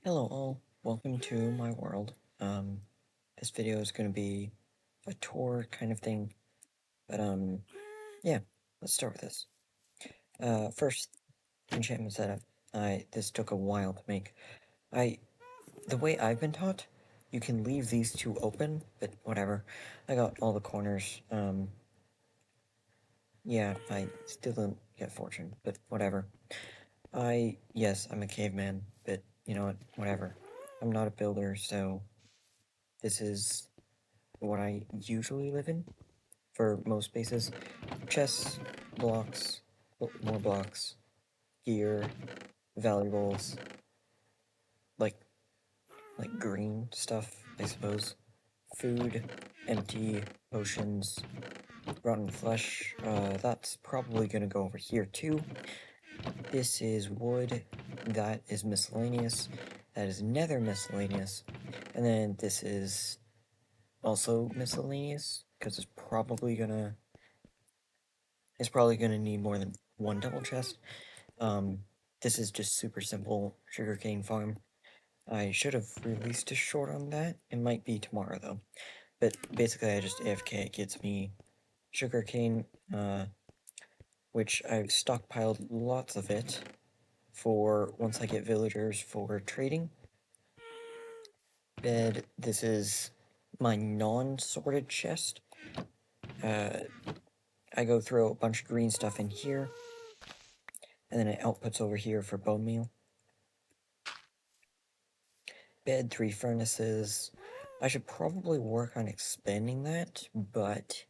Hello all, welcome to my world. This video is going to be a tour kind of thing, but yeah, let's start with this. First, enchantment setup. This took a while to make. The way I've been taught, you can leave these two open, but whatever. I got all the corners. Yeah, I still didn't get fortune, but whatever. Yes, I'm a caveman, but you know what, whatever. I'm not a builder, so this is what I usually live in for most bases. Chests, blocks, more blocks, gear, valuables, like green stuff, I suppose. Food, empty, potions, rotten flesh. That's probably gonna go over here too. This is wood. That is miscellaneous. That is nether miscellaneous. And then this is also miscellaneous because it's probably gonna need more than one double chest. This is just super simple sugarcane farm. I should have released a short on that. It might be tomorrow though. But basically I just AFK. It gets me sugarcane, which I've stockpiled lots of it for once I get villagers for trading. Bed, this is my non-sorted chest. I go throw a bunch of green stuff in here, and then it outputs over here for bone meal. Bed, 3 furnaces. I should probably work on expanding that, but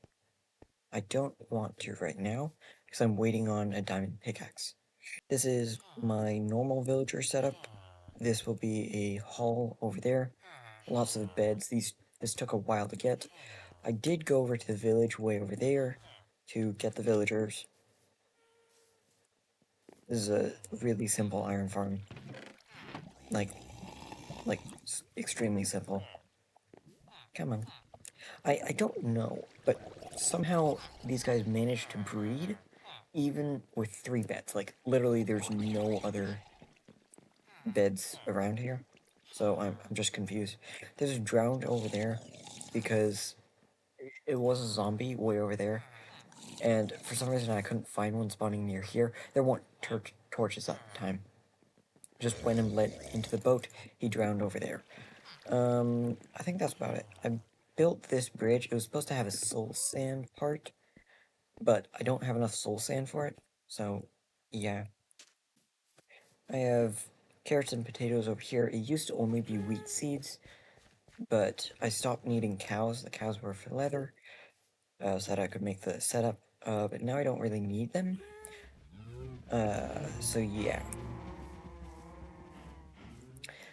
I don't want to right now, because I'm waiting on a diamond pickaxe. This is my normal villager setup. This will be a hall over there. Lots of beds. This took a while to get. I did go over to the village way over there to get the villagers. This is a really simple iron farm. Like, extremely simple. Come on. I don't know, but somehow these guys managed to breed even with 3 beds. Like, literally, there's no other beds around here. So I'm just confused. There's a drowned over there because it was a zombie way over there. And for some reason, I couldn't find one spawning near here. There weren't torches at the time. Just went and let into the boat. He drowned over there. I think that's about it. I built this bridge. It was supposed to have a soul sand part, but I don't have enough soul sand for it. So, yeah. I have carrots and potatoes over here. It used to only be wheat seeds, but I stopped needing cows. The cows were for leather, so that I could make the setup. But now I don't really need them. So yeah.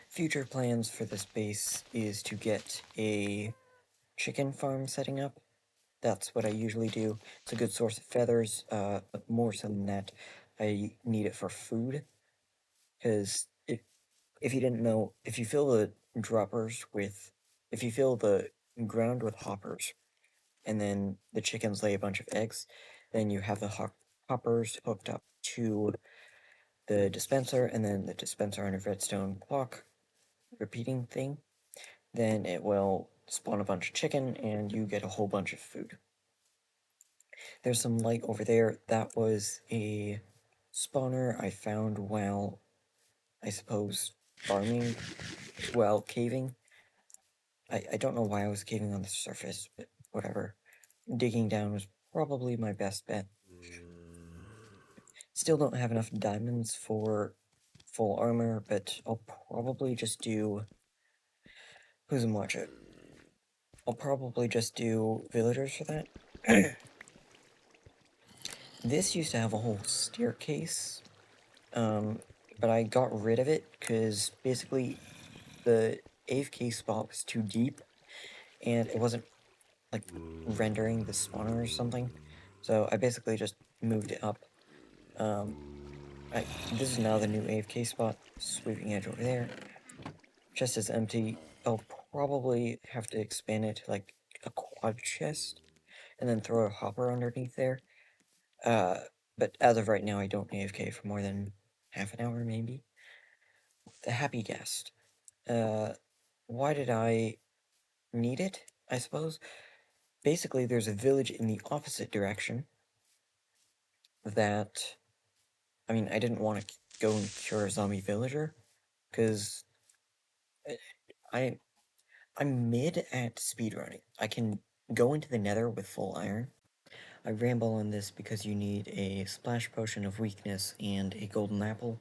Future plans for this base is to get a chicken farm setting up. That's what I usually do. It's a good source of feathers, but more so than that, I need it for food. Because if you didn't know, if you fill the droppers with, if you fill the ground with hoppers, and then the chickens lay a bunch of eggs, then you have the hoppers hooked up to the dispenser, and then the dispenser on a redstone clock repeating thing, then it will spawn a bunch of chicken, and you get a whole bunch of food. There's some light over there. That was a spawner I found while, I suppose, farming, while caving. I don't know why I was caving on the surface, but whatever. Digging down was probably my best bet. Still don't have enough diamonds for full armor, but I'll probably just do... Who's in watch it? I'll probably just do villagers for that. This used to have a whole staircase, but I got rid of it because basically the AFK spot was too deep and it wasn't like rendering the spawner or something. So I basically just moved it up. This is now the new AFK spot. Sweeping edge over there. Chest is empty. I'll probably have to expand it to like a quad chest and then throw a hopper underneath there. But as of right now, I don't AFK for more than half an hour, maybe. The happy guest. Uh, why did I need it, I suppose? Basically, there's a village in the opposite direction that, I mean, I didn't want to go and cure a zombie villager, because I, I'm mid at speedrunning. I can go into the nether with full iron. I ramble on this because you need a splash potion of weakness and a golden apple.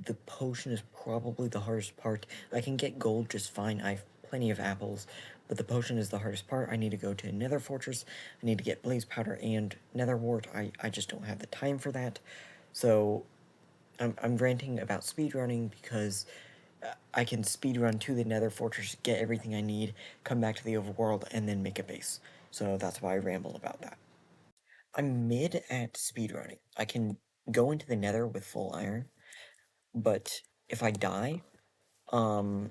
The potion is probably the hardest part. I can get gold just fine. I have plenty of apples, but the potion is the hardest part. I need to go to Nether Fortress. I need to get blaze powder and nether wart. I just don't have the time for that. So I'm ranting about speedrunning because I can speedrun to the Nether Fortress, get everything I need, come back to the overworld, and then make a base. So that's why I ramble about that. I'm mid at speedrunning. I can go into the nether with full iron, but if I die, um,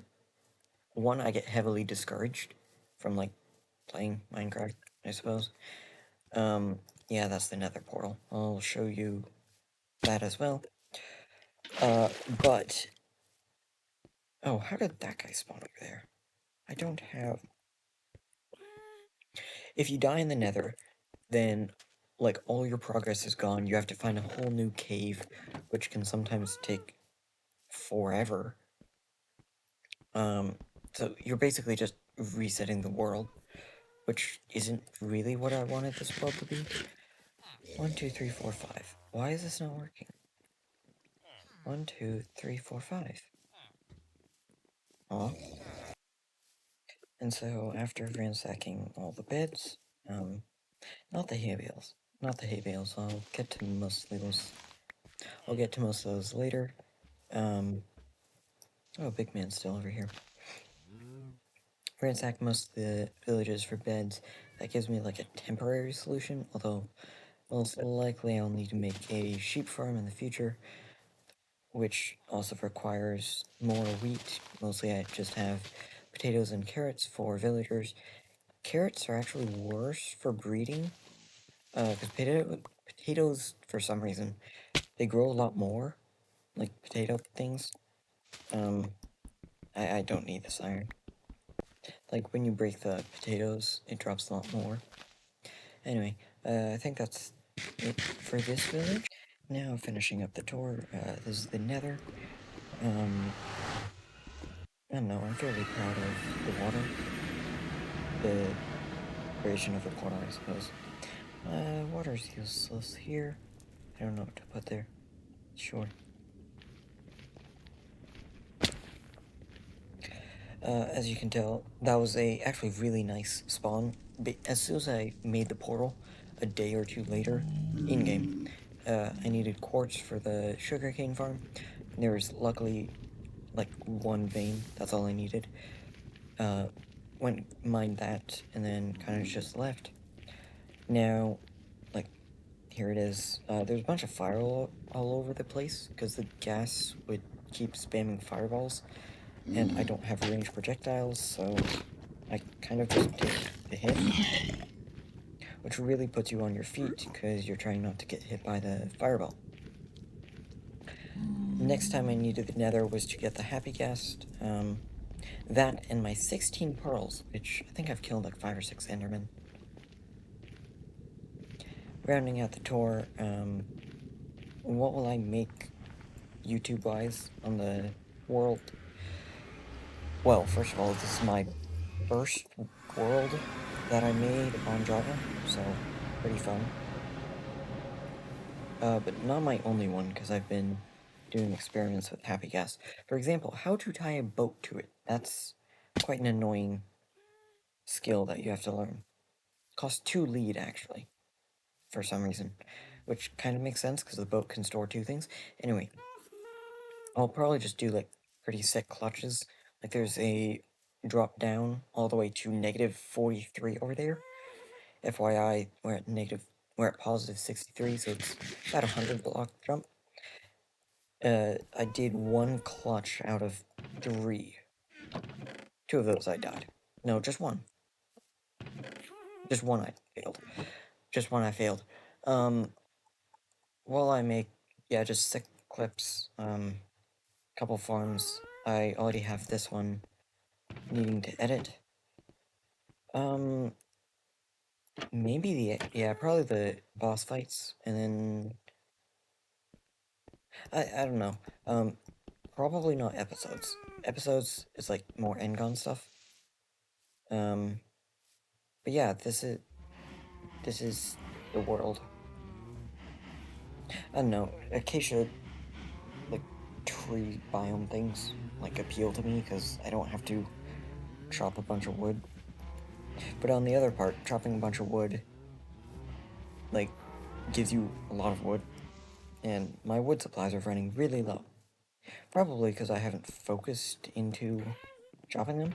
one, I get heavily discouraged from, like, playing Minecraft, I suppose. Um, yeah, that's the nether portal. I'll show you that as well. Uh, but, oh, how did that guy spawn over there? I don't have... If you die in the nether, then, like, all your progress is gone. You have to find a whole new cave, which can sometimes take forever. So you're basically just resetting the world, which isn't really what I wanted this world to be. 1, 2, 3, 4, 5. Why is this not working? 1, 2, 3, 4, 5. Aw. And so after ransacking all the beds, not the hay bales. Not the hay bales. I'll get to most of those. I'll get to most of those later. Oh, big man's still over here. Ransack most of the villages for beds. That gives me like a temporary solution, although most likely I'll need to make a sheep farm in the future, which also requires more wheat. Mostly I just have potatoes and carrots for villagers. Carrots are actually worse for breeding, because potatoes, for some reason, they grow a lot more, like potato things. I don't need this iron. Like, when you break the potatoes, it drops a lot more. Anyway, I think that's it for this village. Now, finishing up the tour, this is the nether. I don't know, I'm fairly proud of the water. The creation of the portal, I suppose. Water's useless here. I don't know what to put there. Sure. As you can tell, that was a actually really nice spawn. As soon as I made the portal, a day or two later, in-game, I needed quartz for the sugarcane farm. There was luckily, like, one vein. That's all I needed. Went mined that, and then kind of just left. Now, like, here it is. There's a bunch of fire all over the place, because the gas would keep spamming fireballs, and I don't have ranged projectiles, so I kind of just take the hit, which really puts you on your feet, because you're trying not to get hit by the fireball. Next time I needed the nether was to get the happy ghast, that and my 16 pearls, which I think I've killed like 5 or 6 endermen. Rounding out the tour, what will I make YouTube-wise on the world? Well, first of all, this is my first world that I made on Java, so pretty fun. But not my only one, because I've been doing experiments with Happy Gas. For example, how to tie a boat to it. That's quite an annoying skill that you have to learn. Costs 2 lead, actually, for some reason. Which kind of makes sense, because the boat can store 2 things. Anyway, I'll probably just do, like, pretty sick clutches. Like, there's a drop down all the way to negative 43 over there. FYI, we're at positive 63, so it's about a 100 block jump. I did 1 clutch out of 3. 2 of those I died. No, just 1. Just 1 I failed. Just 1 I failed. While I make, yeah, just sick clips, couple farms, I already have this one needing to edit. Maybe yeah, probably the boss fights, and then I don't know. Probably not episodes. Episodes is like more Engon stuff. Um, but yeah, this is the world. I don't know. Acacia, like tree biome things, like appeal to me because I don't have to chop a bunch of wood. But on the other part, chopping a bunch of wood, like, gives you a lot of wood, and my wood supplies are running really low. Probably because I haven't focused into chopping them.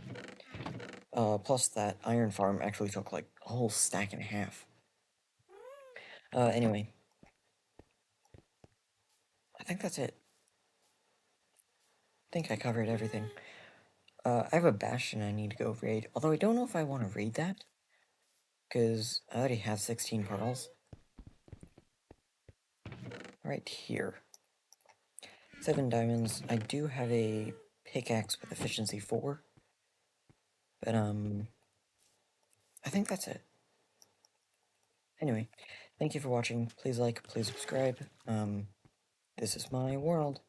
Plus that iron farm actually took like a whole stack and a half. Anyway, I think that's it. I think I covered everything. I have a bastion I need to go raid, although I don't know if I want to raid that, because I already have 16 pearls. Right here. 7 diamonds. I do have a pickaxe with efficiency 4, but, I think that's it. Anyway, thank you for watching. Please like, please subscribe. This is my world.